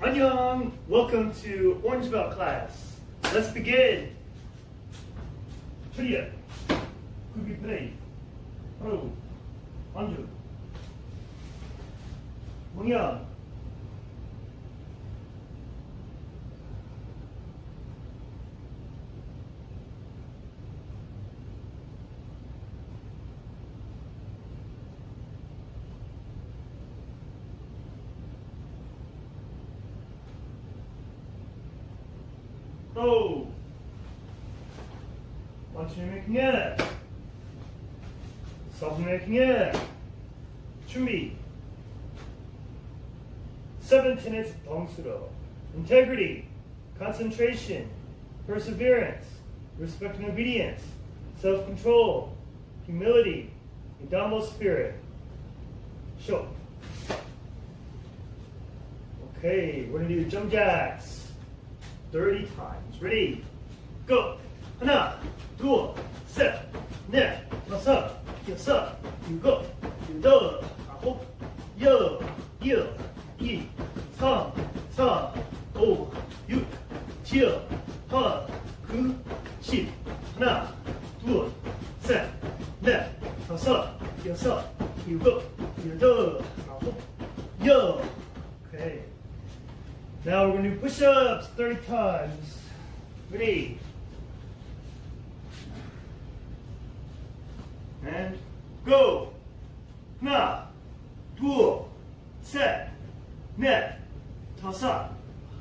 Annyeong! Welcome to Orange Belt class. Let's begin. Trivia. Cookie play. Hello. Anju. Mungyang. 오! 원춤 메이킹해! 서브 메이킹해! 준비! 7 tenets 덩수로 integrity, concentration, perseverance, respect and obedience, self-control, humility, indomitable spirit. Show. Okay, we're gonna do jump jacks. 30 times. Ready? Go. 하나, 둘, 셋, 넷, 다섯, 여섯, 일곱, 여덟, 아홉, 열, 일, 이, 삼, 사, 오, 육, 칠, 팔, 구, 십. 하나, 둘, 셋, 넷, 다섯, 여섯, 일곱, 여덟, 아홉, 열. Okay. Now we're going to do push-ups 30 times. Ready? And go. 하나, 둘, 셋, 넷, 다섯,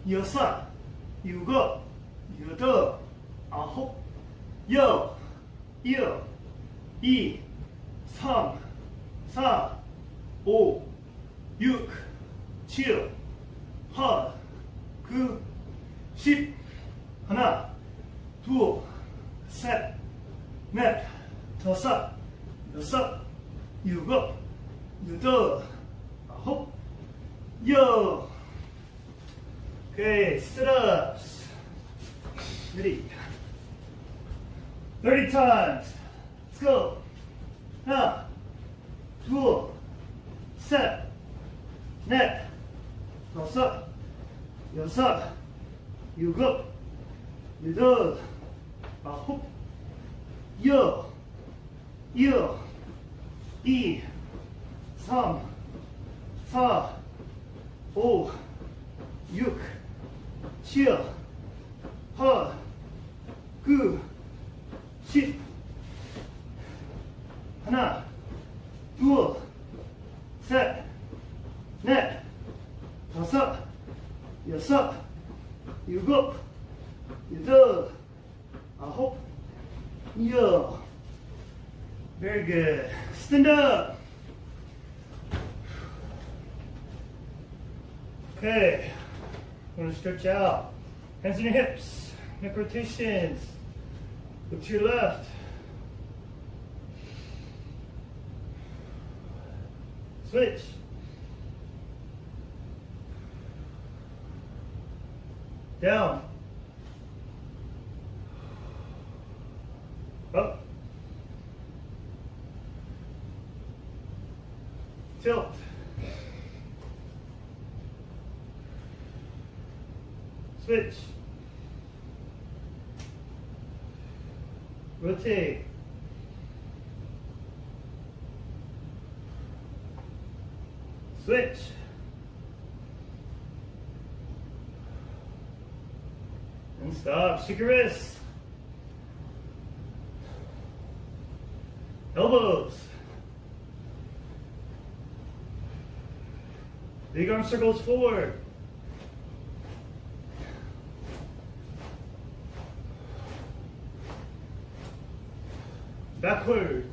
여섯, 일곱, 여덟, 아홉, 열, 일, 이, 삼, 사, 오, 육, 칠, 팔, 9, 10. 하나, 둘, 셋, 넷, 다섯, 여섯, 일곱, 여덟, 아홉, 열. Okay, sit-ups. Ready? 30 times. Let's go. 하나, 둘, 셋, 넷, 다섯, 여섯, 일곱, 여덟, 아홉, 열, 일, 이, 삼, 사, 오, 육, 칠, 팔, 구, 십. 하나, 둘, 셋, 넷, 다섯, 여섯, 일곱, 여덟, 아홉, 열. Very good. Stand up. Okay. I'm going to stretch out. Hands on your hips. Neck rotations. Look to your left. Switch. Down. Up. Tilt. Switch. Rotate. Switch. And stop. Shake your wrists. Elbows. Big arm circles forward. Backward.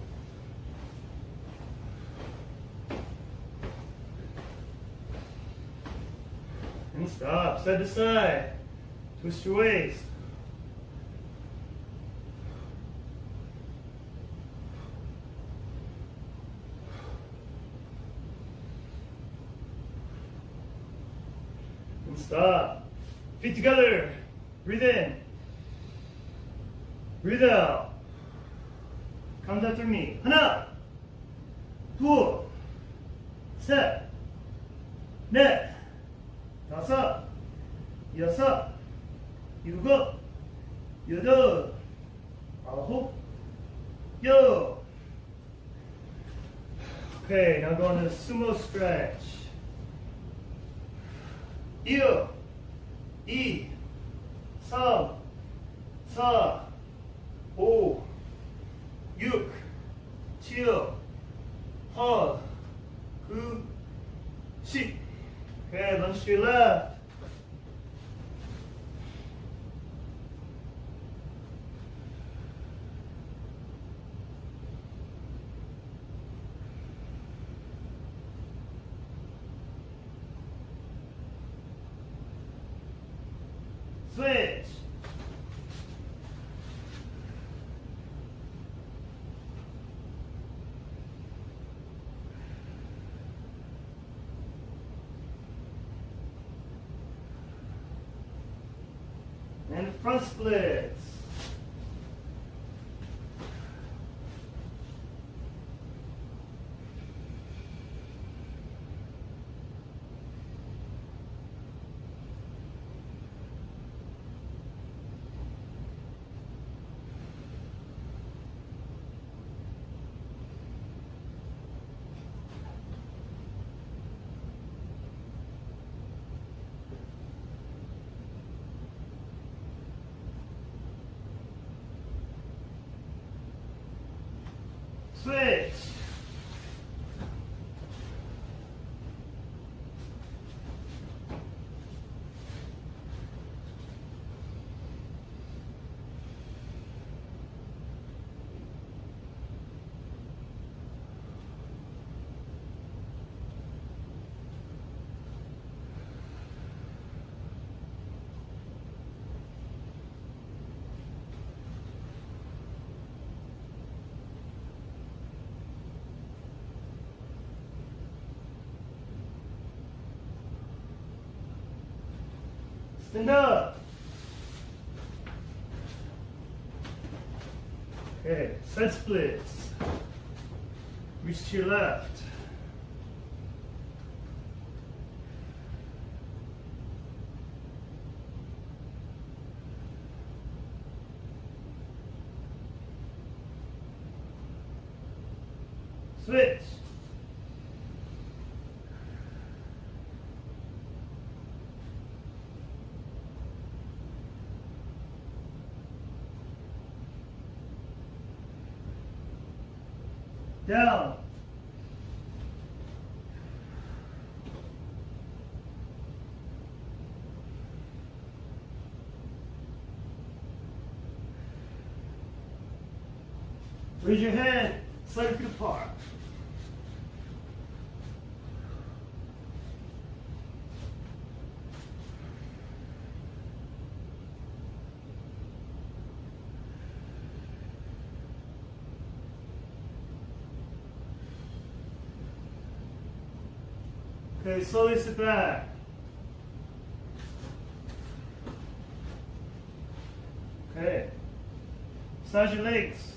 And stop. Side to side. Twist your waist. And stop. Feet together. Breathe in. Breathe out. Count after me. 하나, 둘, 셋, 넷, 다섯, 여섯, 일곱, 여덟, 아홉, 열. Okay, now go on to sumo stretch. 1, 2, 3, 4, 5, 6, 7, 8, 9, 10. Okay, lunge to your left. Switch. And front splits. Switch. Stand up. Okay, side splits. Reach to your left. Switch. Down. Raise your hand, slightly feet apart. Okay, slowly sit back. Okay. Massage your legs.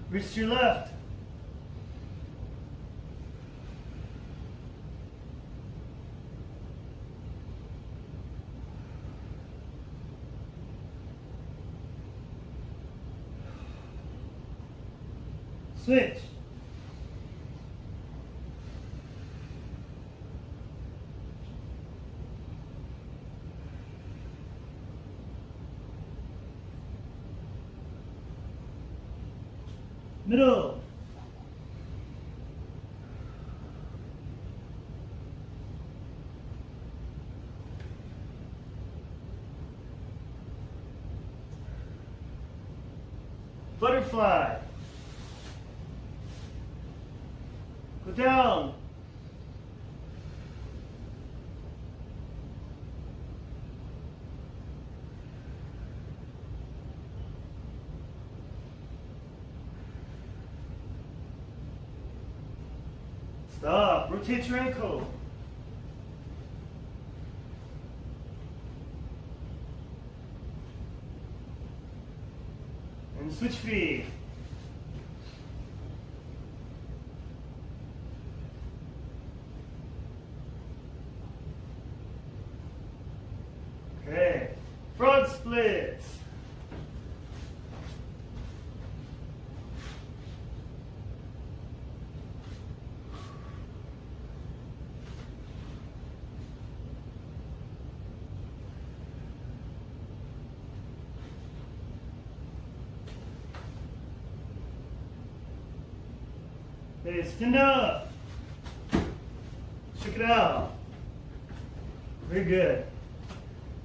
Reach to your left. Switch. Middle. Butterfly. Go down. Stop. Rotate your ankle. And switch feet. Okay. Front splits. Okay, stand up. Check it out. Very good.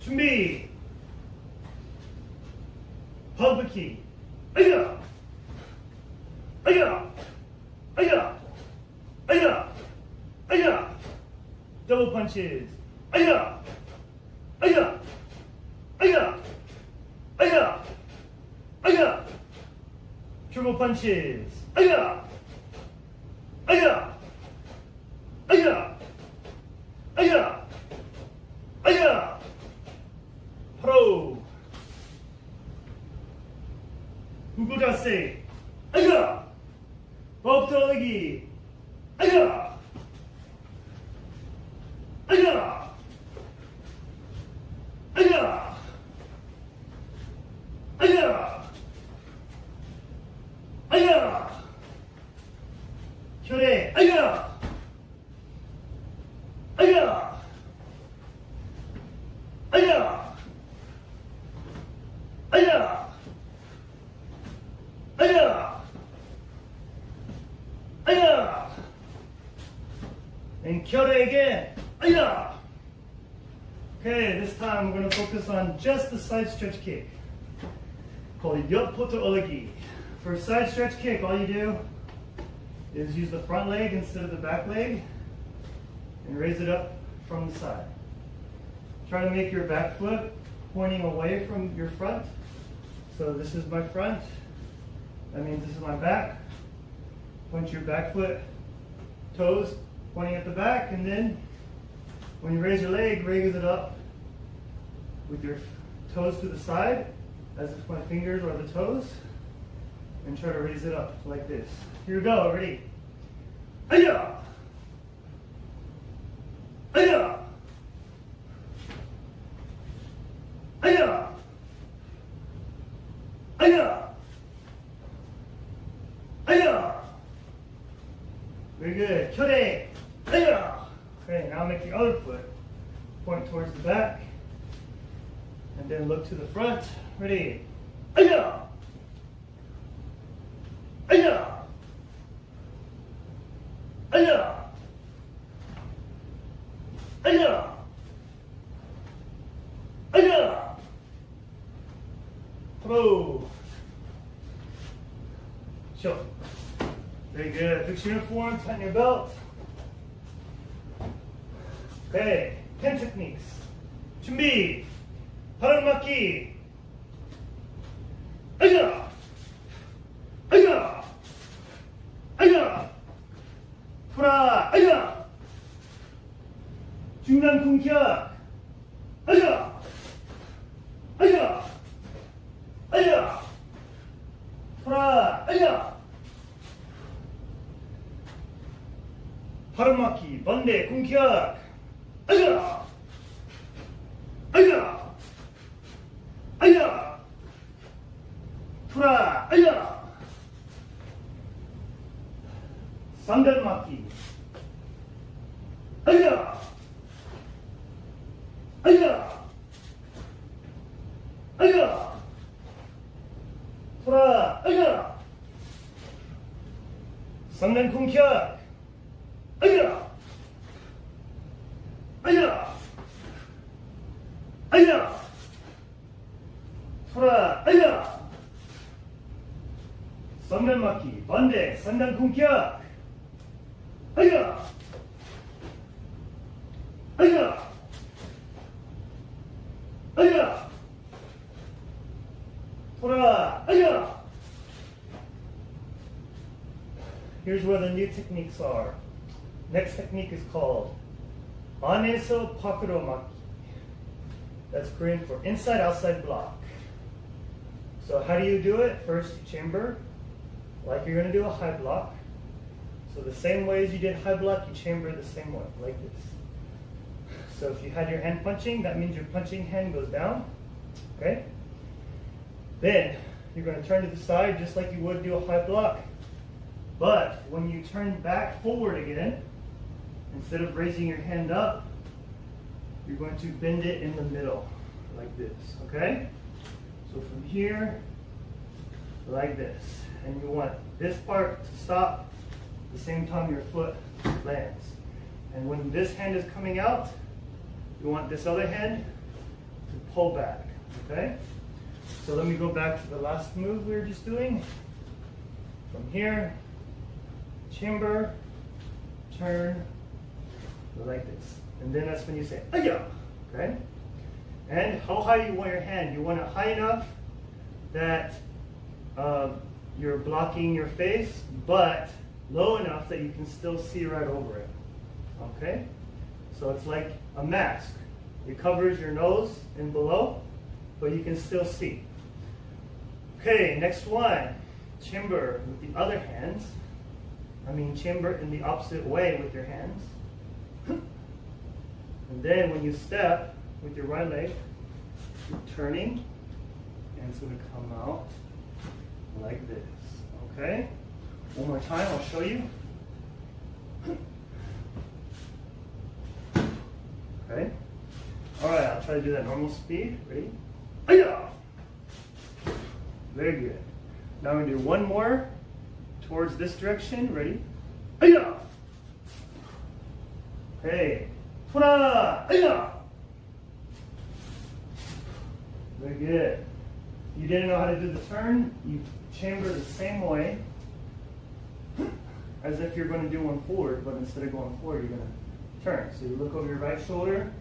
준비. 펄브키. 아야. 아야. 아야. 아야. 아야. Double punches. 아야. 아야. 아야. 아야. 아야. Triple punches. 아야. 아야! 아야! 아야! 아야! 프로! 구구 자세! 아야! 버프 돌리기! 아야! 아야! 아야! 아야! 아야! 혈액, 아야! 아야! 아야! 아야! 아야! 아야! And 혈액 again, 아야! Okay, this time we're going to focus on just the side stretch kick, called Yotpoto Olegi. For a side stretch kick, all you do is use the front leg instead of the back leg and raise it up from the side. Try to make your back foot pointing away from your front. So this is my front. That means this is my back. Point your back foot, toes pointing at the back, and then when you raise your leg, raise it up with your toes to the side as if my fingers are the toes, and try to raise it up like this. Here we go, ready? Aya! Aya! Aya! Aya! Aya! Very good. 혈액! Aya! Okay, now make the other foot point towards the back, and then look to the front. Ready? Aya! Aya! Aya! Aya! Aya! Throw. Show. Very good. Fix your uniform, tighten your belt. Okay, 10 techniques. 준비. 바람 맞기. 아야! 아야! 아야! 풀어! 아야! 중간 궁격! 아야! 아야! 아야! 풀어! 아야! 바람 맞기, 번대, 궁격! 아야! 아야! 아야! 풀어! 아야! 상단 맞기. 아야! 아야! 아야! 풀어! 아야! 상단 궁격. 아야! 아야! 아야! 풀어! 아야! 상단 맞기, 반대, 상단 궁격. 아야! 아야! 아야! 돌아! 아야! Here's where the new techniques are. Next technique is called 안에서 밖으로 막기. That's Korean for inside outside block. So how do you do it? First you chamber, like you're going to do a high block. So the same way as you did high block, you chamber the same way, like this. So if you had your hand punching, that means your punching hand goes down. Okay? Then you're going to turn to the side just like you would do a high block. But when you turn back forward again, instead of raising your hand up, you're going to bend it in the middle like this. Okay? So from here, like this. And you want this part to stop at the same time your foot lands. And when this hand is coming out, you want this other hand to pull back. Okay? So let me go back to the last move we were just doing. From here, chamber, turn, like this. And then that's when you say, "Aya!" Okay? And how high do you want your hand? You want it high enough that you're blocking your face, but low enough that you can still see right over it. Okay? So it's like a mask. It covers your nose and below, but you can still see. Okay, next one. Chamber with the other hands. Chamber in the opposite way with your hands. And then when you step with your right leg, you're turning, and it's going to come out like this. Okay? One more time, I'll show you. Okay? Alright, I'll try to do that normal speed. Ready? Aya! Very good. Now I'm going to do one more towards this direction. Ready? Aya! Okay. Tura! Aya! Very good. You didn't know how to do the turn, you chamber the same way as if you're going to do one forward, but instead of going forward, you're going to turn. So you look over your right shoulder,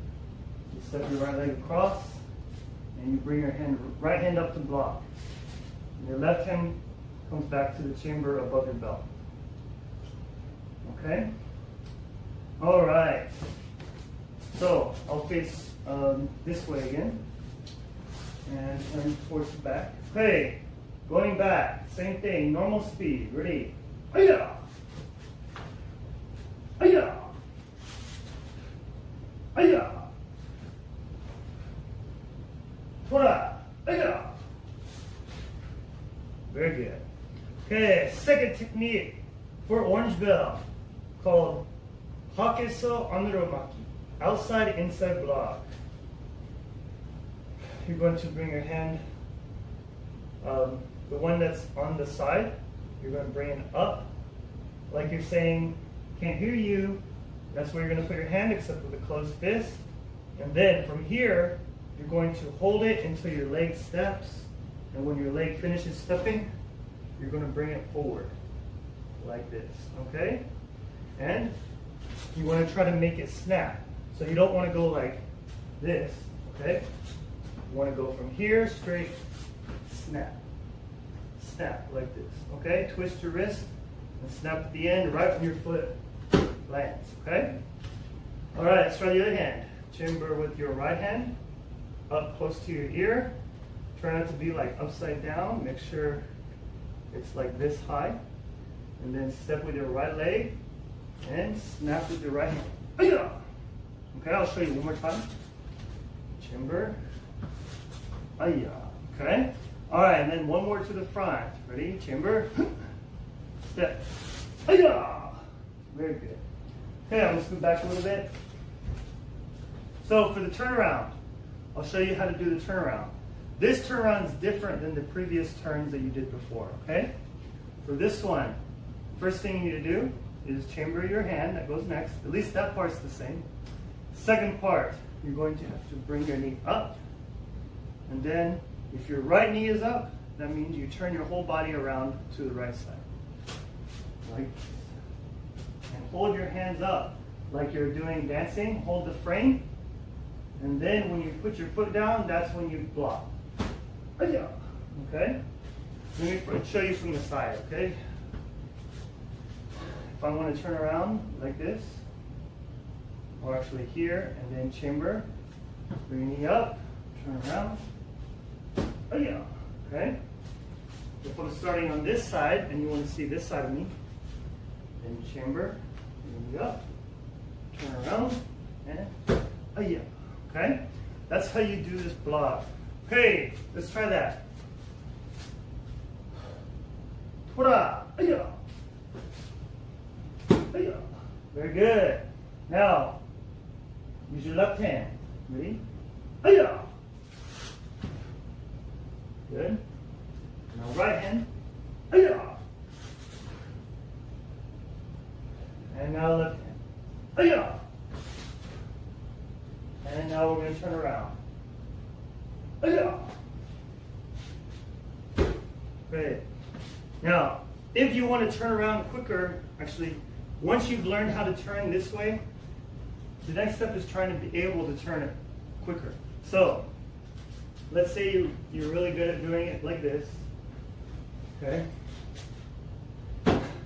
you step your right leg across, and you bring your right hand up to block. And your left hand comes back to the chamber above your belt. Okay? All right. So I'll face this way again and turn towards the back. Okay, going back, same thing, normal speed. Ready? Aya! Aya! Aya! Tora! Aya! Very good. Okay, second technique for orange belt called Hakeso Anuromaki. Outside, inside block. You're going to bring your hand, the one that's on the side, you're going to bring it up. Like you're saying, can't hear you. That's where you're going to put your hand, except with a closed fist. And then from here, you're going to hold it until your leg steps. And when your leg finishes stepping, you're going to bring it forward. Like this, okay? And you want to try to make it snap. So you don't want to go like this, okay? You want to go from here, straight, snap. Snap like this, okay? Twist your wrist and snap at the end right when your foot lands, okay? All right, let's try the other hand. Chamber with your right hand up close to your ear. Try not to be like upside down. Make sure it's like this high. And then step with your right leg and snap with your right hand. Aya! Okay, I'll show you one more time. Chamber. Aya. Okay? Alright, and then one more to the front. Ready? Chamber. Step. Aya! Very good. Okay, I'm going to scoot back a little bit. So for the turnaround, I'll show you how to do the turnaround. This turnaround is different than the previous turns that you did before, okay? For this one, first thing you need to do is chamber your hand. That goes next. At least that part's the same. Second part, you're going to have to bring your knee up. And then, if your right knee is up, that means you turn your whole body around to the right side. Like this. And hold your hands up like you're doing dancing. Hold the frame. And then when you put your foot down, that's when you block. Okay? Let me show you from the side, okay? If I want to turn around like this, or actually here, and then chamber, bring your knee up, turn around. Okay? If I'm starting on this side, and you want to see this side of me, then chamber, bring your knee up, turn around, and Aya. Okay? That's how you do this block. Okay, let's try that. Tora. Aya. Aya. Very good. Now, use your left hand. Ready? Aya. Good. Now right hand. Aya. And now left hand. Aya. And now we're going to turn around. Aya. Great. Now, if you want to turn around quicker, actually, once you've learned how to turn this way, the next step is trying to be able to turn it quicker. So, let's say you're really good at doing it like this. Okay?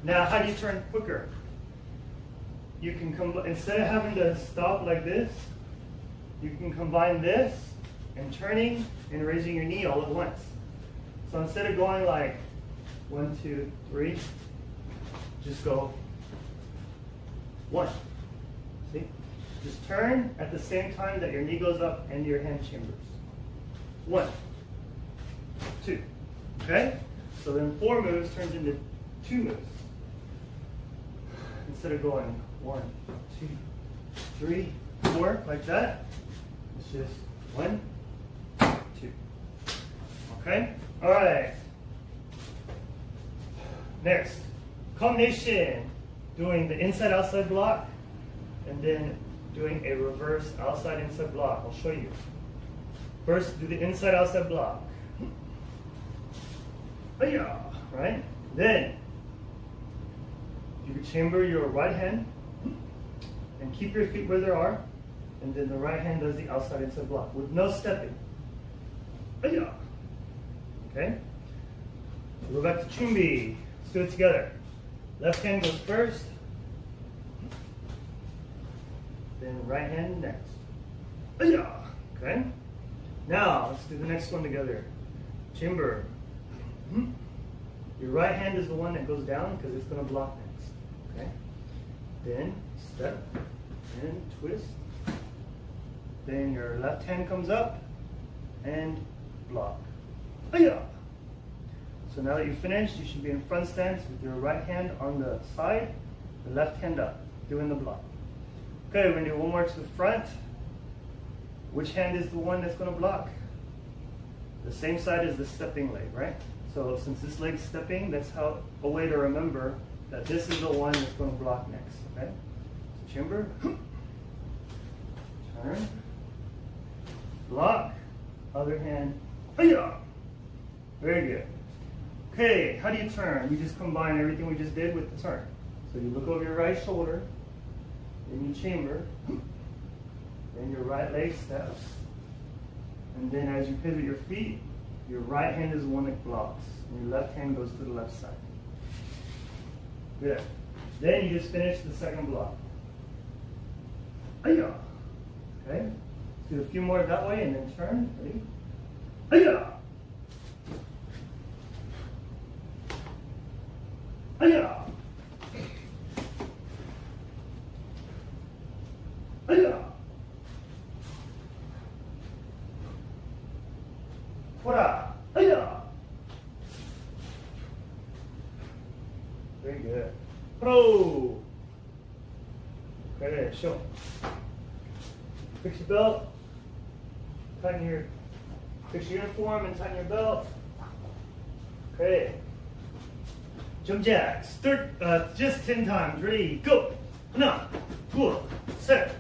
Now, how do you turn quicker? You can instead of having to stop like this, you can combine this and turning and raising your knee all at once. So instead of going like 1, 2, 3, just go 1. See? Just turn at the same time that your knee goes up and your hand chambers. 1, 2. Okay? So then 4 moves turns into 2 moves. Instead of going 1, 2, 3, 4 like that, it's just 1, 2. Okay? All right. Next, combination, doing the inside-outside block, and then doing a reverse outside-inside block. I'll show you. First, do the inside-outside block. Right? Then, you can chamber your right hand and keep your feet where they are, and then the right hand does the outside-inside block with no stepping. Okay? Go back to Chumbi. Let's do it together. Left hand goes first, then right hand next. Okay? Now, let's do the next one together. Chamber. Your right hand is the one that goes down because it's going to block next. Okay? Then step and twist. Then your left hand comes up and block. So now that you've finished, you should be in front stance with your right hand on the side, the left hand up, doing the block. Okay, we're going to do one more to the front. Which hand is the one that's going to block? The same side as the stepping leg, right? So since this leg's stepping, that's how a way to remember that this is the one that's going to block next. Okay? So chamber, turn, block, other hand, very good. Okay, how do you turn? You just combine everything we just did with the turn. So you look over your right shoulder, then you chamber, then your right leg steps, and then as you pivot your feet, your right hand is the one that blocks, and your left hand goes to the left side. Good. Then you just finish the second block. Okay? Let's do a few more that way and then turn. Ready? Very good. Pro. Okay, show. Fix your belt. Fix your uniform and tighten your belt. Okay. Jump jacks. Just 10 times. Ready, go. 1, 2, 3, 4, 5, 6,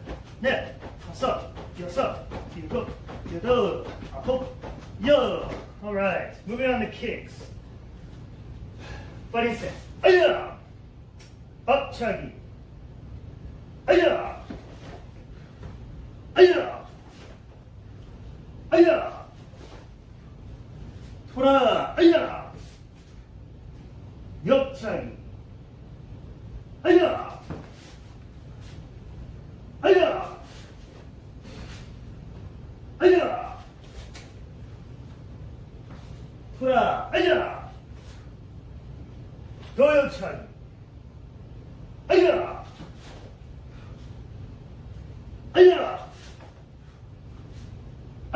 7, All right. Moving on to kicks. Fighting stance. Up, chuggy. Tora. Yup, chuggy. Tora. Doyo chuggy.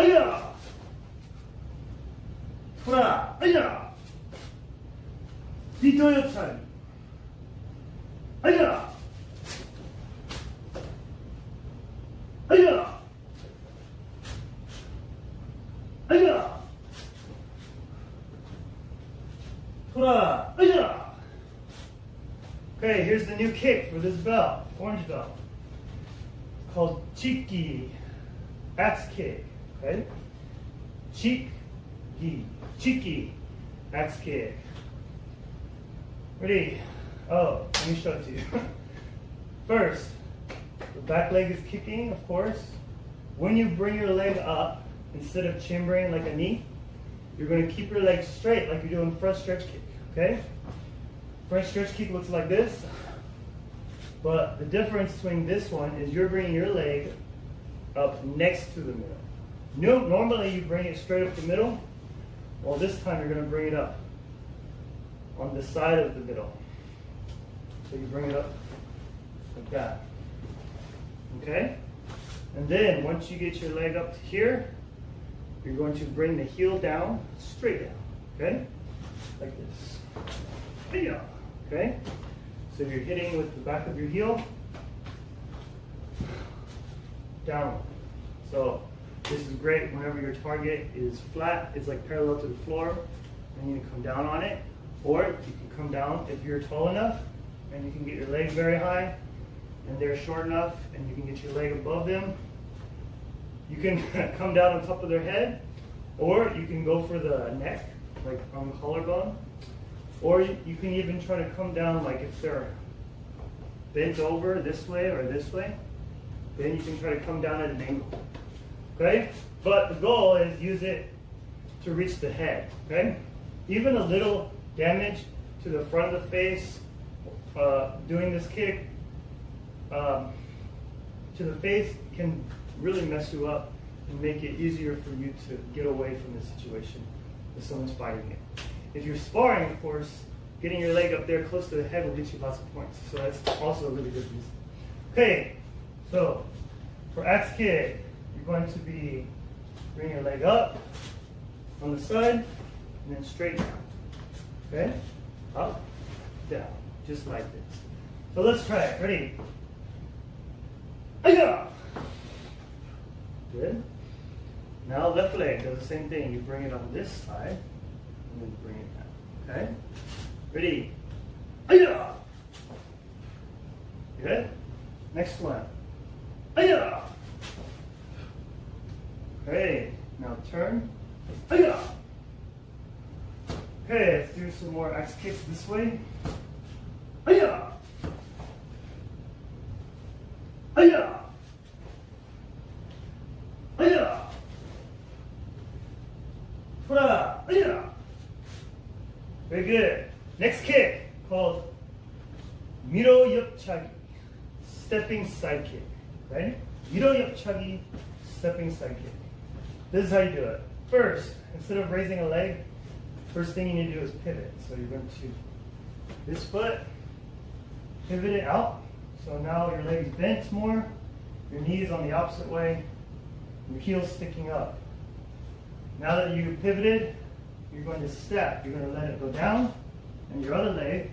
Aya! Tora! Aya! Dito yochari. Aya! Aya! Aya! Tora! Aya! Okay, here's the new kick for this belt, orange belt. It's called Chiki, axe kick. Okay? Chiki, axe kick. Ready? Oh, let me show it to you. First, the back leg is kicking, of course. When you bring your leg up, instead of chambering like a knee, you're going to keep your leg straight like you're doing front stretch kick. Okay? Front stretch kick looks like this, but the difference between this one is you're bringing your leg up next to the middle. Normally you bring it straight up the middle, well this time you're going to bring it up on the side of the middle. So you bring it up like that. Okay? And then once you get your leg up to here, you're going to bring the heel down, straight down. Okay? Like this. Yeah. Okay? So you're hitting with the back of your heel down. So this is great whenever your target is flat, it's like parallel to the floor, and you can come down on it. Or you can come down if you're tall enough and you can get your leg very high and they're short enough and you can get your leg above them. You can come down on top of their head, or you can go for the neck, like on the collarbone. Or you can even try to come down, like if they're bent over this way or this way, then you can try to come down at an angle. Okay? But the goal is use it to reach the head. Okay? Even a little damage to the front of the face doing this kick to the face can really mess you up and make it easier for you to get away from the situation if someone's fighting it. If you're sparring, of course, getting your leg up there close to the head will get you lots of points. So that's also a really good reason. Okay, so for axe kick, you're going to be bring your leg up on the side and then straight down. Okay? Up, down, just like this. So let's try it. Ready? Aya! Good. Now left leg does the same thing. You bring it on this side and then bring it down. Okay? Ready? Aya! Good. Next one. Aya! Okay. Now turn. Aya! Okay, let's do some more axe kicks this way. Aya! Aya! Aya! Hurrah! Aya! Very good. Next kick called Miro Yopchagi, stepping side kick. Right? Miro Yopchagi, stepping side kick. This is how you do it. First, instead of raising a leg, first thing you need to do is pivot. So you're going to this foot, pivot it out. So now your leg is bent more, your knee is on the opposite way, your heel's sticking up. Now that you pivoted, you're going to step. You're going to let it go down, and your other leg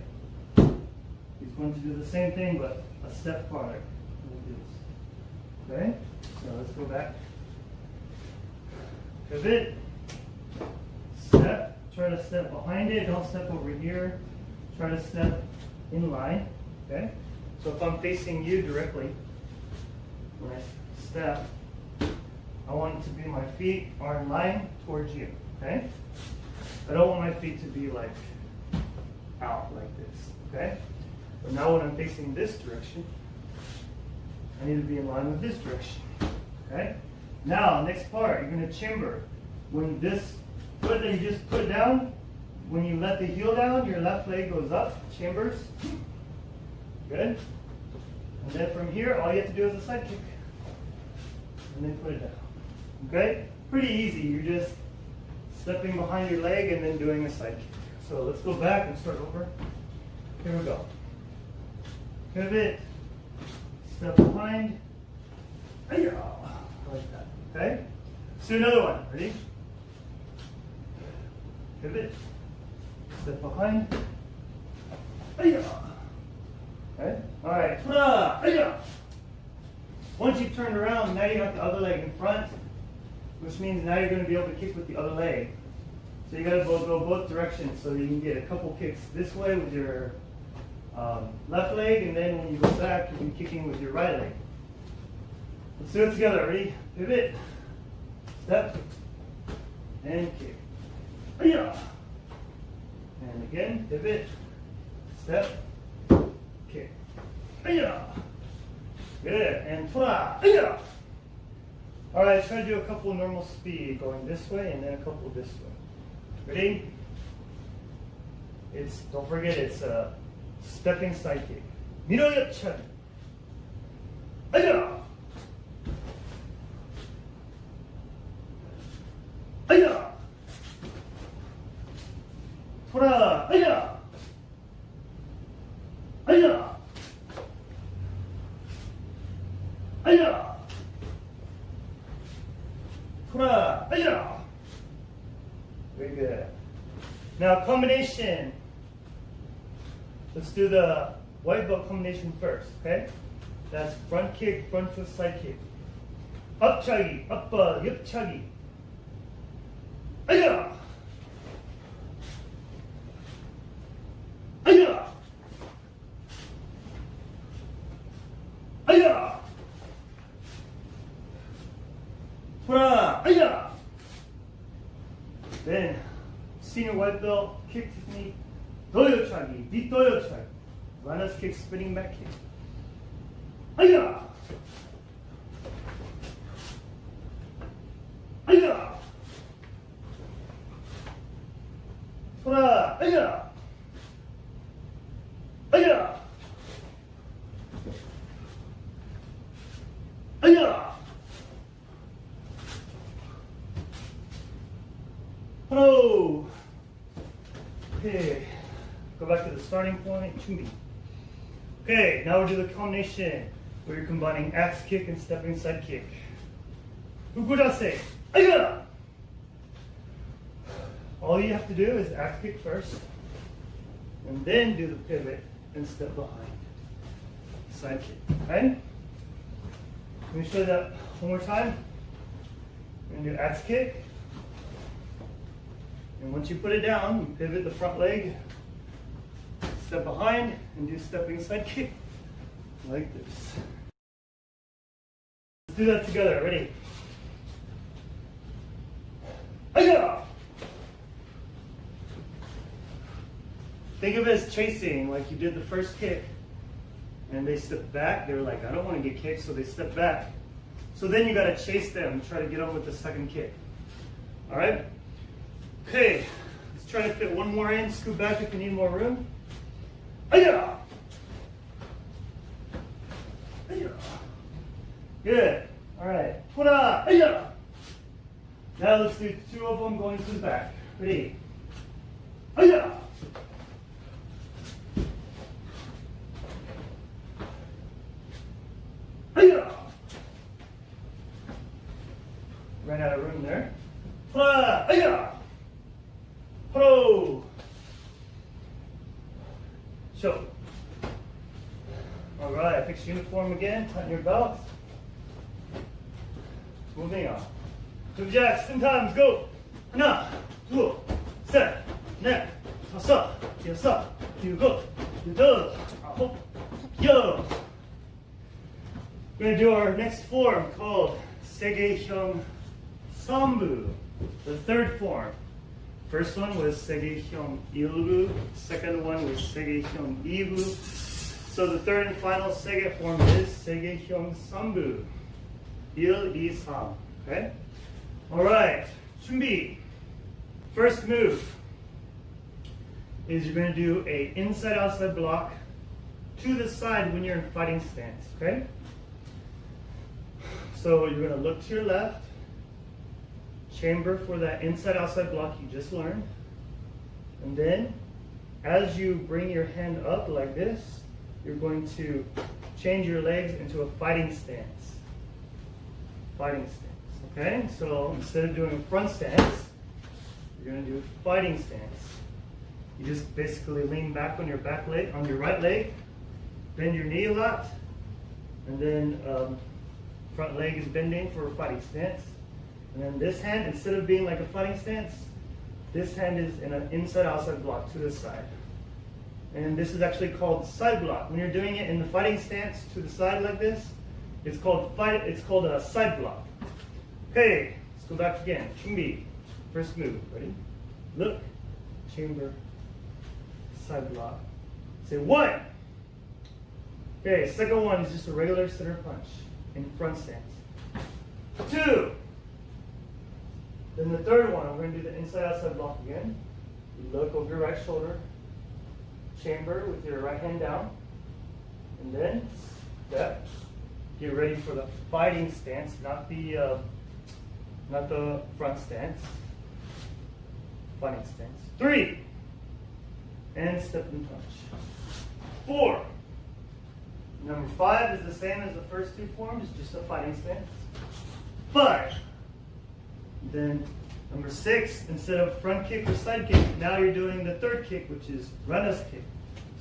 is going to do the same thing, but a step farther. Like this. Okay? So let's go back. Pivot, step. Try to step behind it. Don't step over here. Try to step in line. Okay? So if I'm facing you directly, when I step, I want it to be my feet are in line towards you. Okay? I don't want my feet to be like out like this. Okay? But now when I'm facing this direction, I need to be in line with this direction. Okay? Now, next part, you're going to chamber. When this foot that you just put down, when you let the heel down, your left leg goes up, chambers. Good. And then from here, all you have to do is a side kick. And then put it down. Okay? Pretty easy. You're just stepping behind your leg and then doing a side kick. So let's go back and start over. Here we go. Pivot. Step behind. Like that. Okay? Let's do another one. Ready? Pivot. Step behind. Aya. Okay? Alright. Ta-da! Aya. Once you've turned around, now you got the other leg in front, which means now you're going to be able to kick with the other leg. So you got to go both directions so you can get a couple kicks this way with your left leg, and then when you go back, you can be kicking with your right leg. Let's do it together. Ready? Pivot. Step. And kick. Aya. And again, pivot. Step. Kick. Aya. Good. And tora. Aya. All right, try to do a couple normal speed, going this way and then a couple this way. Ready? Don't forget, it's a stepping side kick. 밀어야차. Aya. Aya. tora. Aya. Aya. Aya. tora. Aya. Very good. Now combination. Let's do the white belt combination first, okay? That's front kick, front foot, side kick. 앞차기, 앞발, 옆차기. Aya! Aya! Aya! tora. Aya! Then, senior white belt kick technique. 도요차기, 뒷도요차기. Runners kick, spinning back kick. Aya! Aya! tora. Aya! Aya! Aya! Hello. Okay. Go back to the starting point. 준비. Okay, now we'll do the combination where you're combining axe kick and stepping side kick. 우구자세. Aya! All you have to do is axe kick first, and then do the pivot and step behind. Side kick. Okay? Let me show that one more time. We're going to do axe kick. And once you put it down, you pivot the front leg, step behind, and do stepping side kick like this. Let's do that together. Ready? Aya! Think of it as chasing, like you did the first kick. And they step back. They were like, I don't want to get kicked, so they step back. So then you got to chase them and try to get them with the second kick. All right? Okay, let's try to fit one more in. Scoot back if you need more room. Aya! Aya! Good. All right. tora. Aya! Now let's do two of them going to the back. Ready? Aya! Aya! Ran out of room there. tora. Aya! Pro. Show. All right, fix uniform again. Tighten your belt. Moving on. Two jacks, 10 times. Go. 하나, 둘, 셋, 넷, 다섯, 여섯, 일곱, 여덟, 아홉, 열. We're gonna do our next form called 세계형 삼부, the third form. First one was 세계형 1부, second one was 세계형 2부. So the third and final second form is 세계형 3부. 1, 2, 3. Okay? Alright, 준비. First move is you're going to do a inside-outside block to the side when you're in fighting stance. Okay? So you're going to look to your left, chamber for that inside-outside block you just learned. And then, as you bring your hand up like this, you're going to change your legs into a fighting stance. Fighting stance. Okay, so instead of doing a front stance, you're going to do a fighting stance. You just basically lean back on your back leg, on your right leg, bend your knee a lot, and then front leg is bending for a fighting stance. And then this hand, instead of being like a fighting stance, this hand is in an inside-outside block to the side. And this is actually called side block. When you're doing it in the fighting stance to the side like this, it's called a side block. Okay, let's go back again. Chumbi, first move. Ready? Look, chamber, side block. Say 1. Okay, second one is just a regular center punch in front stance. 2. Then the third one, we're going to do the inside-outside block again. You look over your right shoulder, chamber with your right hand down, and then step. Get ready for the fighting stance, not the front stance. Fighting stance. 3, and step and punch. 4. Number 5 is the same as the first 2 forms, just a fighting stance. 5. Then number 6, instead of front kick or side kick, now you're doing the third kick, which is Rana's kick.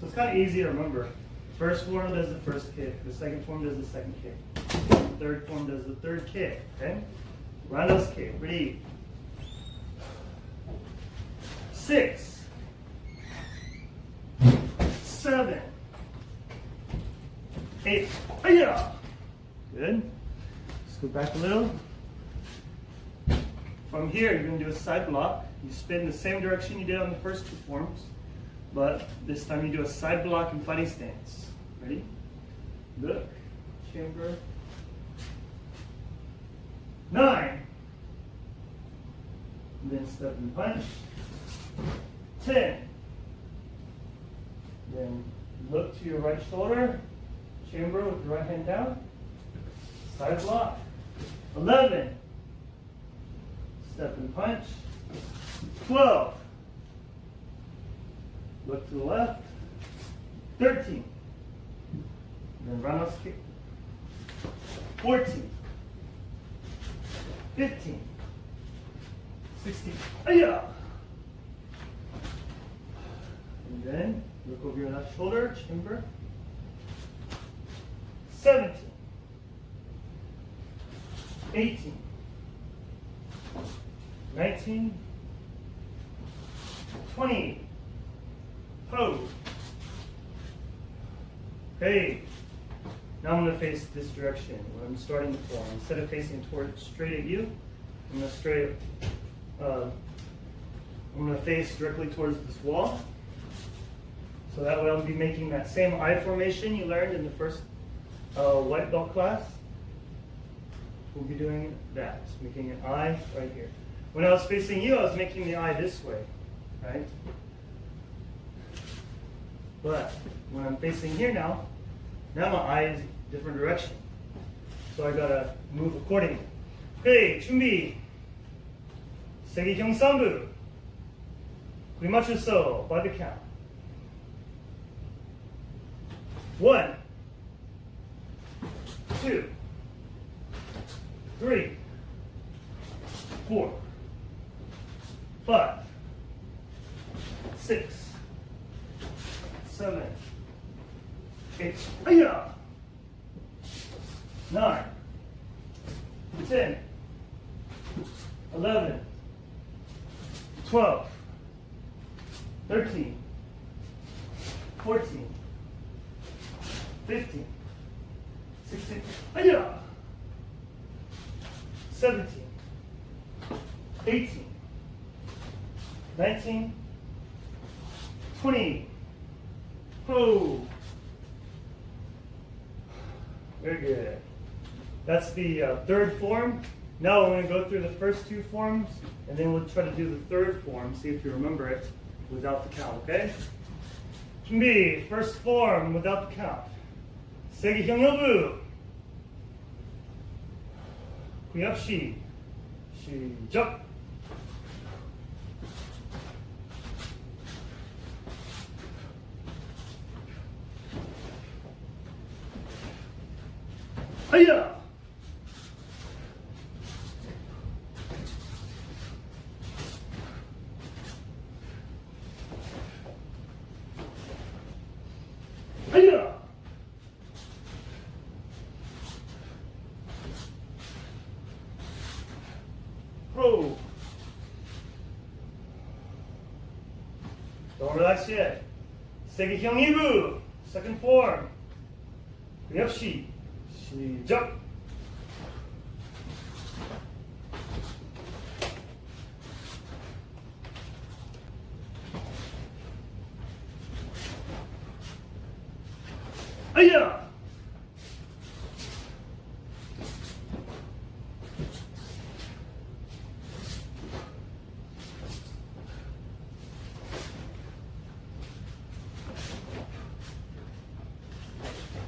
So it's kind of easy to remember. First form does the first kick, the second form does the second kick, the third form does the third kick. Okay? Rana's kick. Ready? 6, 7, 8. Hiya! Good. Let's go back a little. From here, you're going to do a side block. You spin the same direction you did on the first 2 forms, but this time you do a side block and fighting stance. Ready? Look, chamber. 9. And then step and punch. 10. Then look to your right shoulder, chamber with your right hand down, side block. 11. Step and punch. 12. Look to the left. 13. Then Rana's kick. 14. 15. 16. Aya! And then look over your left shoulder, chamber. 17. 18. 19, 20, pose. Okay, now I'm going to face this direction when I'm starting the form. Instead of facing straight at you, I'm going to face directly towards this wall. So that way I'll be making that same I formation you learned in the first white belt class. We'll be doing that, making an I right here. When I was facing you, I was making the I this way, right? But when I'm facing here now my I is a different direction. So I gotta move accordingly. Okay, 준비. 세기형 3부. 우리 맞췄어. By the count. 1, 2, 3, 4, 5, 6, 7, 8, 9, 10, 11, 12, 13, 14, 15, 16, 17, 18, 19, 20. Oh, very good. That's the third form. Now we're going to go through the first 2 forms, and then we'll try to do the third form, see if you remember it without the count, okay? 준비, first form without the count. 세기형 여부. 구엽시. 시작. 아야. Hiya! Pro. Don't relax yet. 세계형 2부. Second form. 역시 시작. 아야!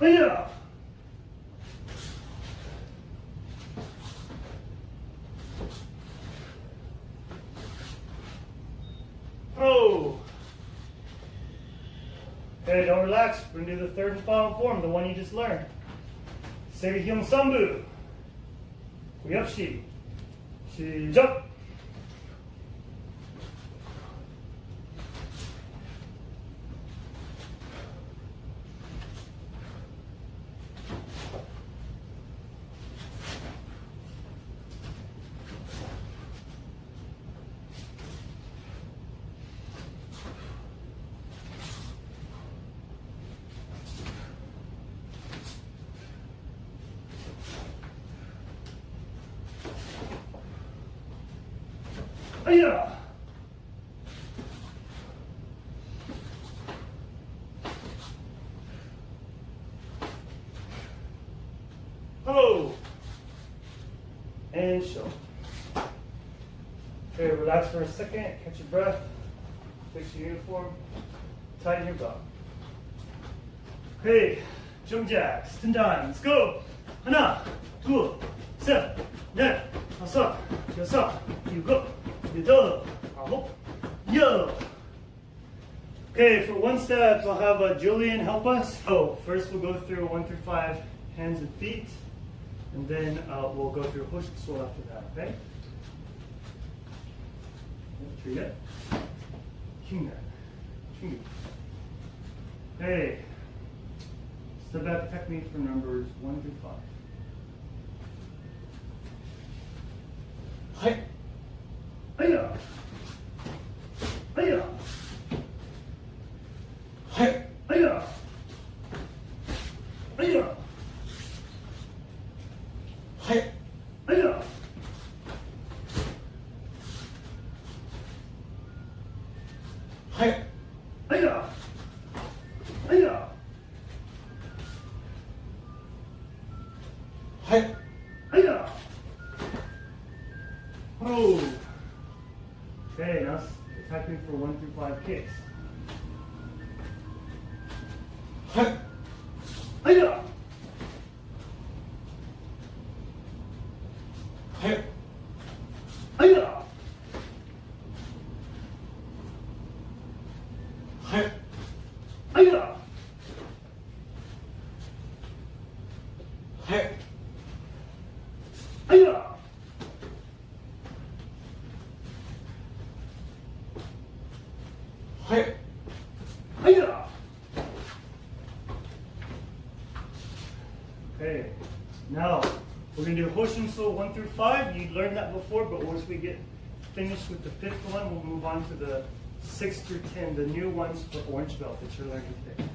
아야! Pro. Okay, don't relax. We're going to do the third and final form, the one you just learned. 세계형 3부. 역시 시작. 아야! Hello. And show. Okay, relax for a second, catch your breath, fix your uniform, tighten your belt. Okay, jump jacks, 10 times, go! 하나, 둘, 셋, 넷, 다섯, 여섯, 일곱, 여덟, 아홉, 열. Okay, for one step, I'll have Julian help us. Oh, first we'll go through 1 through 5 hands and feet, and then we'll go through 호식소 after that, okay? Trigger. 힘내. 충격. Okay. Step back technique for numbers 1 through 5. Hi. Hiya. Hiya. Hi. Hiya. Hiya. Hi. Hiya. Hi. Hiya. Hiya. Hi. Hiya. Oh. Okay, now attacking for 1 through 5 kicks. Hi. Hiya. Hi. Hiya. Hi. Hiya. Hi. Hiya. Hi. Hiya. Okay, now we're going to do Hoshinso 1 through 5. You learned that before, but once we get finished with the 5th one, we'll move on to the 6 through 10, the new ones for orange belt that you're learning today.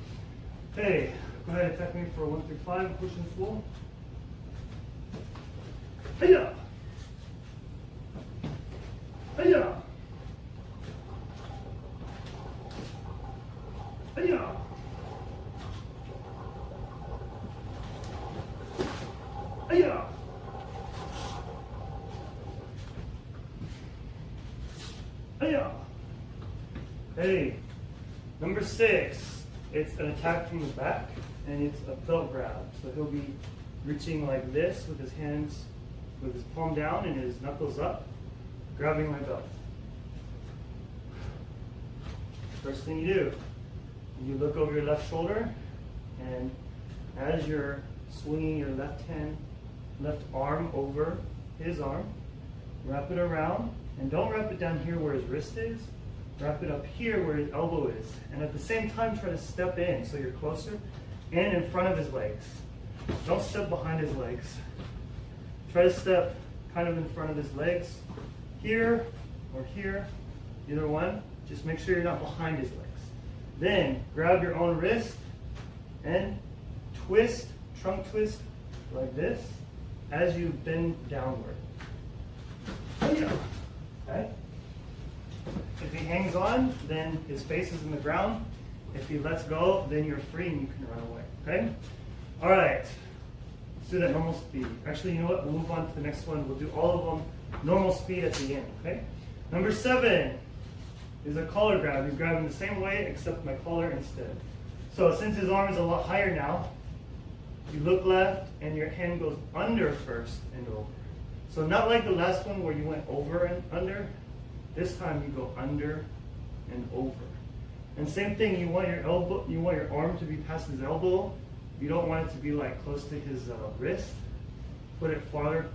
Okay, go ahead and attack me for 1 through 5, Hoshinso. Hiya. Hiya. Hiya. Hiya. Hiya. Hey, number 6. It's an attack from the back, and it's a belt grab. So he'll be reaching like this with his hands, with his palm down and his knuckles up, grabbing my belt. First thing you do, you look over your left shoulder, and as you're swinging your left arm over his arm, wrap it around, and don't wrap it down here where his wrist is, wrap it up here where his elbow is, and at the same time try to step in so you're closer, and in front of his legs. Don't step behind his legs. Try to step kind of in front of his legs, here or here, either one. Just make sure you're not behind his legs. Then grab your own wrist and twist, trunk twist like this as you bend downward. Okay? If he hangs on, then his face is in the ground. If he lets go, then you're free and you can run away. Okay? All right. Let's do that normal speed. Actually, you know what? We'll move on to the next one. We'll do all of them normal speed at the end. Okay? Number 7 is a collar grab. He's grabbing the same way except my collar instead. So since his arm is a lot higher now, you look left and your hand goes under first and over. So not like the last one where you went over and under. This time you go under and over. And same thing, you want your elbow, you want your arm to be past his elbow. You don't want it to be like close to his wrist. Put it farther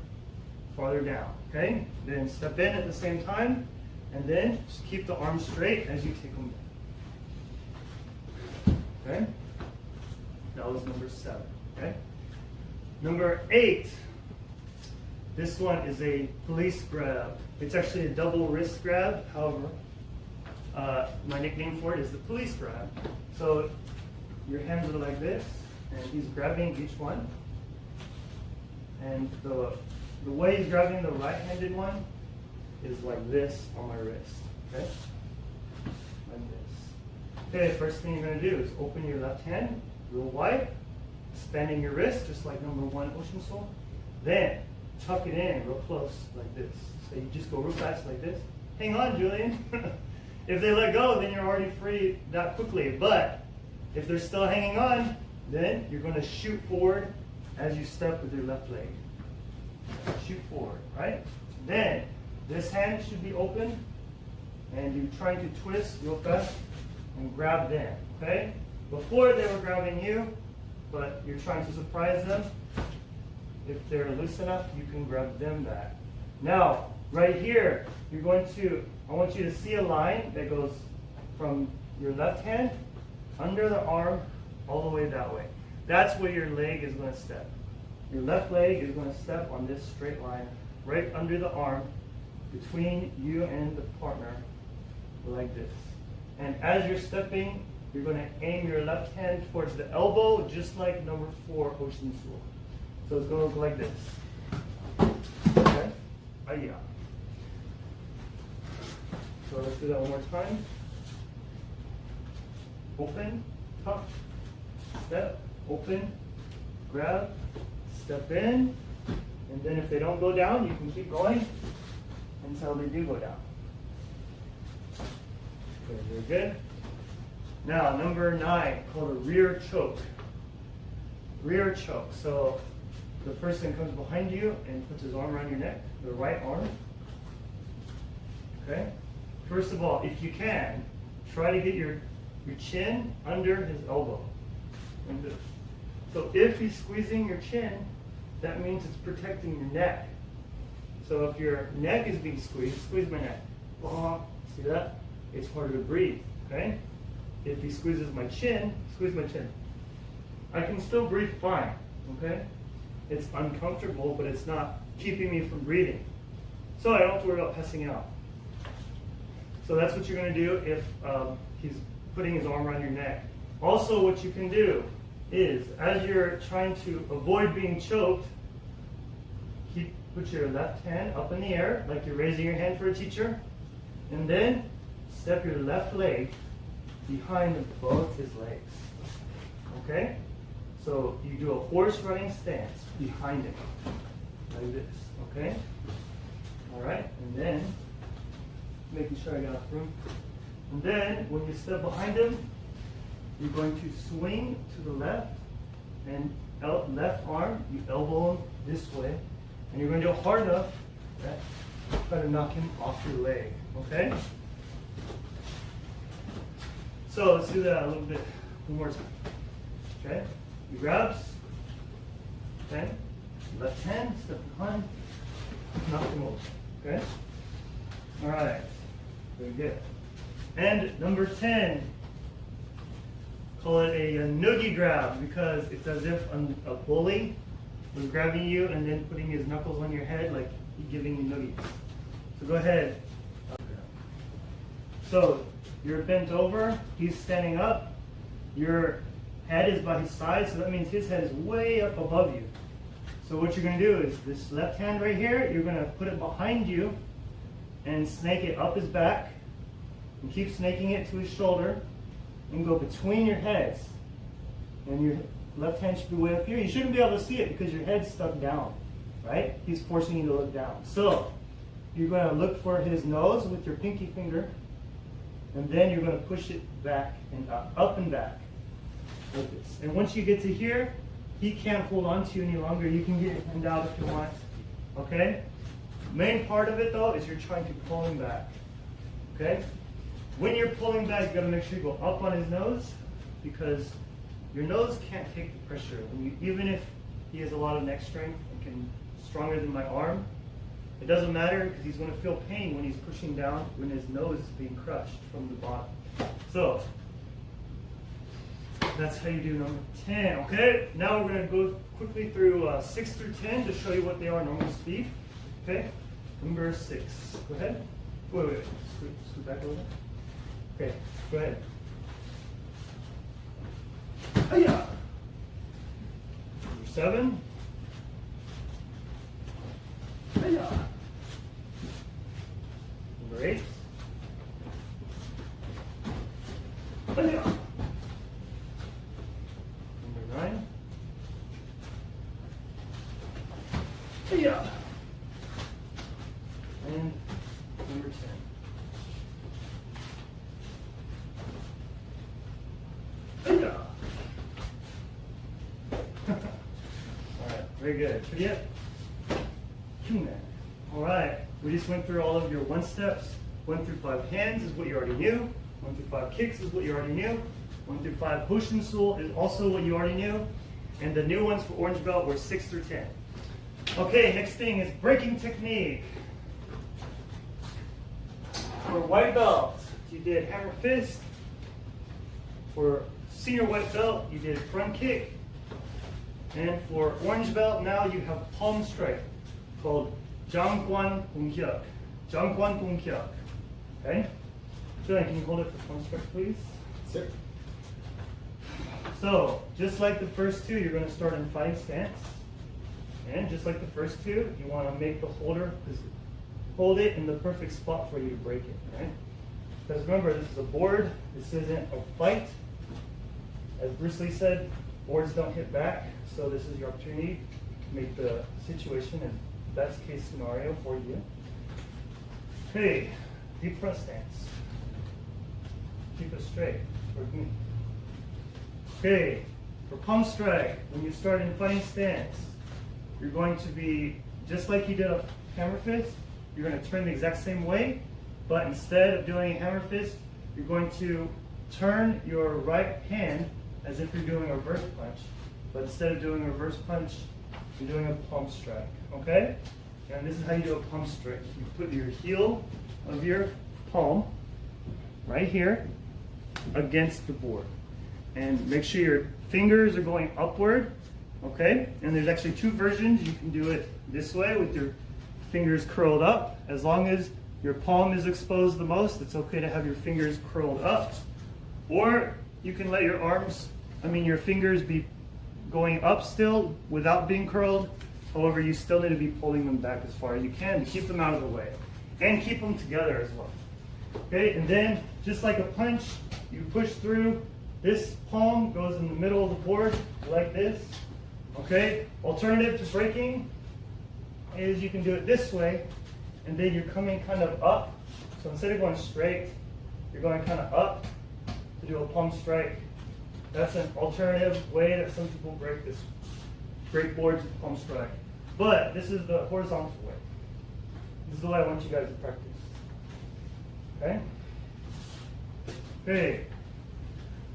down. Okay? Then step in at the same time, and then just keep the arms straight as you take them down. Okay? That was number 7. Okay? Number 8. This one is a police grab. It's actually a double wrist grab. However, my nickname for it is the police grab. So your hands are like this, and he's grabbing each one. And the way he's grabbing the right-handed one is like this on my wrist. Okay? Like this. Okay, first thing you're going to do is open your left hand real wide, expanding your wrist just like number 1 Ocean Soul. Then tuck it in real close like this. So you just go real fast like this. Hang on, Julian. If they let go, then you're already free that quickly. But if they're still hanging on, then you're going to shoot forward as you step with your left leg. Shoot forward, right? Then this hand should be open, and you're trying to twist real fast and grab them, okay? Before they were grabbing you, but you're trying to surprise them. If they're loose enough, you can grab them back. Now, right here, I want you to see a line that goes from your left hand under the arm all the way that way. That's where your leg is going to step. Your left leg is going to step on this straight line right under the arm between you and the partner like this. And as you're stepping, you're going to aim your left hand towards the elbow just like number 4 Ocean Soul. So it's going to look like this. Okay? Yeah. So let's do that one more time. Open, tuck, step, open, grab, step in, and then if they don't go down, you can keep going until they do go down. Okay, very good. Now, number 9, called a rear choke. Rear choke. So the person comes behind you and puts his arm around your neck, the right arm. Okay? First of all, if you can, try to get your chin under his elbow. Like this. So if he's squeezing your chin, that means it's protecting your neck. So if your neck is being squeezed, squeeze my neck. See that? It's harder to breathe. Okay? If he squeezes my chin, squeeze my chin. I can still breathe fine. Okay? It's uncomfortable, but it's not keeping me from breathing. So I don't have to worry about passing out. So that's what you're going to do if he's putting his arm around your neck. Also, what you can do is, as you're trying to avoid being choked, put your left hand up in the air, like you're raising your hand for a teacher, and then step your left leg behind both his legs. Okay? So you do a horse running stance behind him, like this. Okay? All right? And then, making sure I got enough room. And then, when you step behind him, you're going to swing to the left, and left arm, you elbow him this way, and you're going to do it hard enough that you try to knock him off your leg. Okay? So let's do that a little bit one more time. Okay? He grabs. Okay? Left hand, step behind, knock him over. Okay? All right. Very good. And number 10, call it a noogie grab because it's as if a bully was grabbing you and then putting his knuckles on your head like giving you noogies. So go ahead. So you're bent over, he's standing up, your head is by his side, so that means his head is way up above you. So what you're going to do is this left hand right here, you're going to put it behind you and snake it up his back and keep snaking it to his shoulder and go between your heads. And your left hand should be way up here. You shouldn't be able to see it because your head's stuck down, right? He's forcing you to look down. So you're going to look for his nose with your pinky finger, and then you're going to push it back and up and back like this. And once you get to here, he can't hold on to you any longer. You can get your hand out if you want, okay? Main part of it though is you're trying to pull him back, okay? When you're pulling back, you got to make sure you go up on his nose because your nose can't take the pressure. Even if he has a lot of neck strength and can stronger than my arm, it doesn't matter because he's going to feel pain when he's pushing down when his nose is being crushed from the bottom. So that's how you do number 10. Okay, now we're going to go quickly through 6 through 10 to show you what they are normal speed. Okay, number 6. Go ahead. Wait. Scoot back a little bit. Okay, go ahead. Hiya. Number 7. Hiya. Number 8. Hiya. Number 9. Hiya. And number 10. Hiya. Alright, very good. Pretty up. Alright, we just went through all of your 1 steps. 1 through 5 hands is what you already knew. 1 through 5 kicks is what you already knew. 1 through 5 push and sul is also what you already knew. And the new ones for orange belt were 6 through 10. Okay, next thing is breaking technique. For white belt, you did hammer fist. For senior white belt, you did front kick. And for orange belt, now you have palm strike called Jangkwan Bunghyuk. Jangkwan Bunghyuk. Okay? Julian, can you hold it for palm strike, please? Sir. So, just like the first two, you're going to start in fighting stance. And just like the first two, you want to make the holder hold it in the perfect spot for you to break it, right? Because remember, this is a board. This isn't a fight. As Bruce Lee said, boards don't hit back. So this is your opportunity to make the situation a best case scenario for you. Okay, deep front stance. Keep it straight toward me. Okay, for palm strike, when you start in fighting stance, you're going to be, just like you did a hammer fist, you're going to turn the exact same way, but instead of doing a hammer fist, you're going to turn your right hand as if you're doing a reverse punch, but instead of doing a reverse punch, you're doing a palm strike, okay? And this is how you do a palm strike. You put your heel of your palm right here against the board. And make sure your fingers are going upward, okay? And there's actually 2 versions. You can do it this way with your fingers curled up. As long as your palm is exposed the most, it's okay to have your fingers curled up. Or you can let your fingers be going up still without being curled. However, you still need to be pulling them back as far as you can to keep them out of the way. And keep them together as well. Okay, and then just like a punch, you push through. This palm goes in the middle of the board like this. Okay, alternative to breaking is you can do it this way, and then you're coming kind of up. So instead of going straight, you're going kind of up to do a palm strike. That's an alternative way that some people break boards with palm strike. But this is the horizontal way. This is the way I want you guys to practice. Okay? Okay.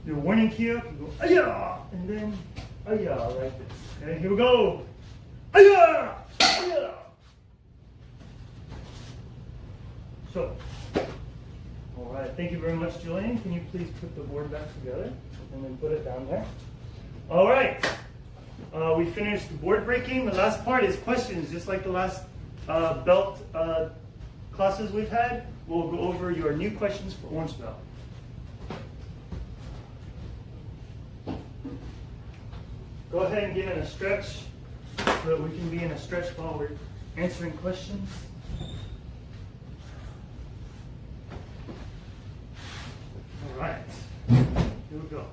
Do a warning cue. You go, ayah! And then, ayah, like this. Okay, here we go. Ayah! Ayah! So, All right, thank you very much, Julian. Can you please put the board back together and then put it down there? All right, we finished the board breaking. The last part is questions, just like the last belt classes we've had. We'll go over your new questions for orange belt. Go ahead and get in a stretch so that we can be in a stretch while we're answering questions. All right, here we go.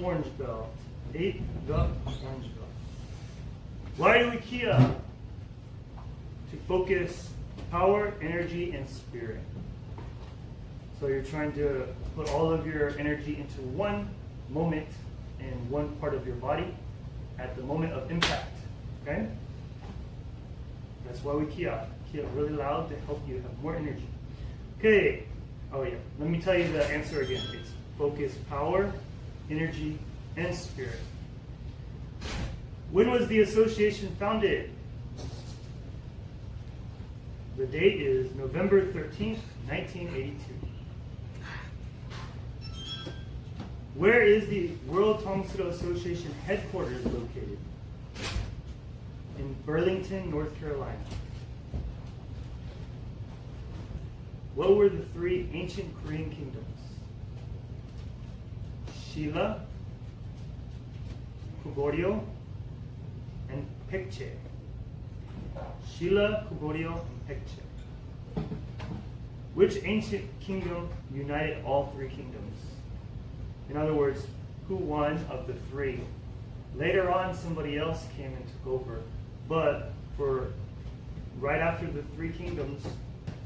Orange belt, 8 gut orange belt. Why do we Kia? To focus power, energy, and spirit. So you're trying to put all of your energy into one moment in one part of your body at the moment of impact. Okay? That's why we Kia. Kia really loud to help you have more energy. Okay. Oh yeah. Let me tell you the answer again. It's focus power, energy, and spirit. When was the association founded? The date is November 13th, 1982. Where is the World Tong Soo Do Association headquarters located? In Burlington, North Carolina. What were the 3 ancient Korean kingdoms? Shilla, Goguryeo, and Baekje. Shilla, Goguryeo, and Baekje. Which ancient kingdom united all 3 kingdoms? In other words, who won of the 3? Later on, somebody else came and took over, but for right after the 3 kingdoms,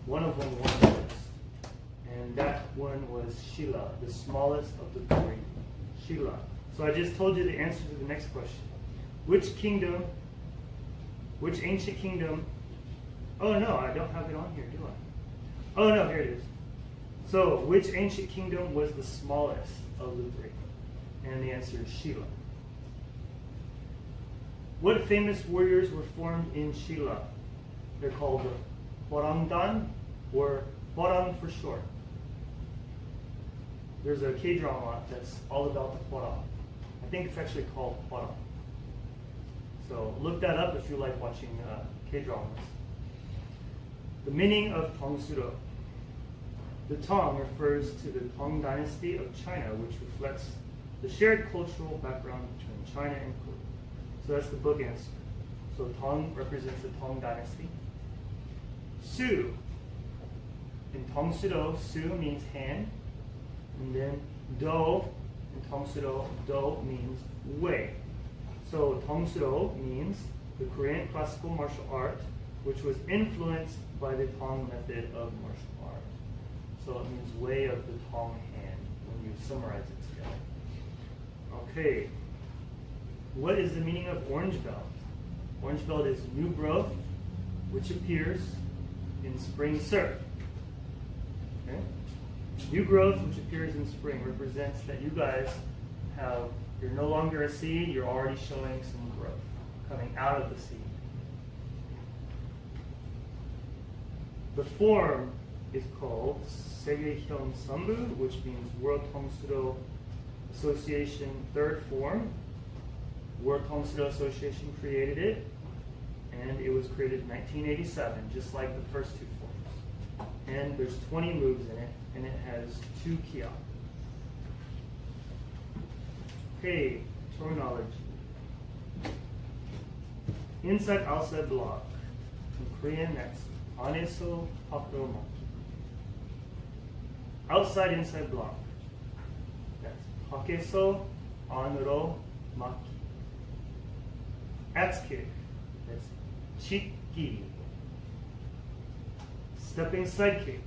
one of them won first. And that one was Shilla, the smallest of the 3. Shilla. So I just told you the answer to the next question. Which ancient kingdom, oh no, I don't have it on here, do I? Oh no, here it is. So, which ancient kingdom was the smallest of the 3? And the answer is Shilla. What famous warriors were formed in Shilla? They're called the Hwarangdan, or Hwarang for short. There's a K-drama that's all about the Hwarang. I think it's actually called Hwarang. So look that up if you like watching K-dramas. The meaning of Tong Soo Do. The Tong refers to the Tong dynasty of China, which reflects the shared cultural background between China and Korea. So that's the book answer. So Tong represents the Tong dynasty. Su. In Tong Soo Do, Su means hand. And then Do, in Tong Soo Do, Do means way. So Tong Soo Do means the Korean classical martial art, which was influenced by the Tong method of martial art. So it means way of the Tong hand when you summarize it together. Okay. What is the meaning of orange belt? Orange belt is new growth, which appears in spring surf. Okay? New growth, which appears in spring, represents that you guys you're no longer a seed, you're already showing some growth coming out of the seed. The form is called Segehyun Sambu, which means World Tong Soo Do Association third form. World Tong Soo Do Association created it, and it was created in 1987, just like the first 2 forms. And there's 20 moves in it, and it has 2 Kia. Okay, terminology. Inside outside block. In Korean, that's 안에서 밖으로 막기. Outside inside block. That's 밖에서 안으로 막기. Axe kick. That's 짚기. Stepping side kick.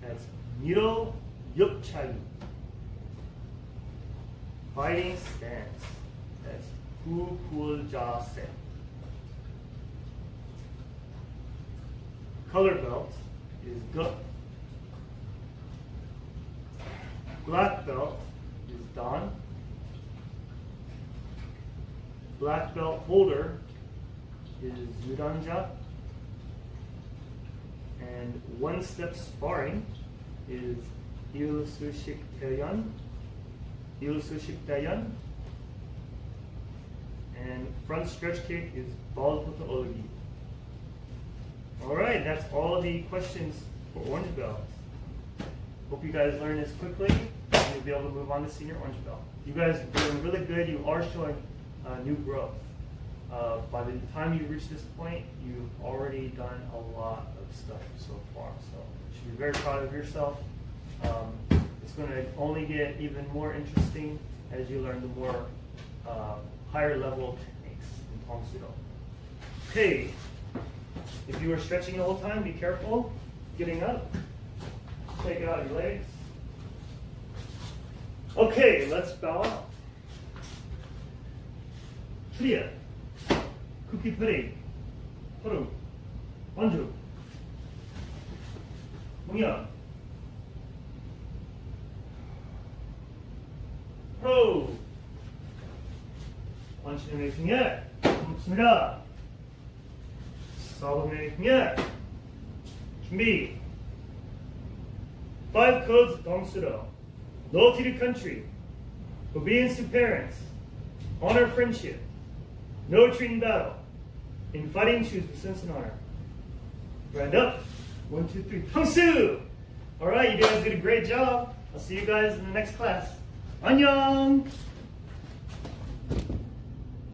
That's 밀어 옆차기. Fighting stance. That's 구불자세. Color belt is gu. Black belt is dan. Black belt holder is yudanja. And one-step sparring is ilsushik dayan. And front stretch kick is balputa olagi. Alright, that's all the questions for orange belts. Hope you guys learn this quickly and you'll be able to move on to senior orange belt. You guys are doing really good. You are showing new growth. By the time you reach this point, you've already done a lot of stuff so far. So you should be very proud of yourself. It's going to only get even more interesting as you learn the more higher level techniques in Tong Soo Do. Okay, if you were stretching the whole time, be careful getting up. Shake out your legs. Okay, let's bow out. Clear. Cookie puri. Puru. Anju. Munya. Pro. 원치는 중에 없습니다. 사범의 중에 준비. 5 codes of Tong Soo Do. Loyalty to country. Obedience to parents. Honor friendship. No retreat in battle. In fighting, choose defense and honor. Round up. 1, 2, 3. Tong Soo! Alright, you guys did a great job. I'll see you guys in the next class. Annyeong!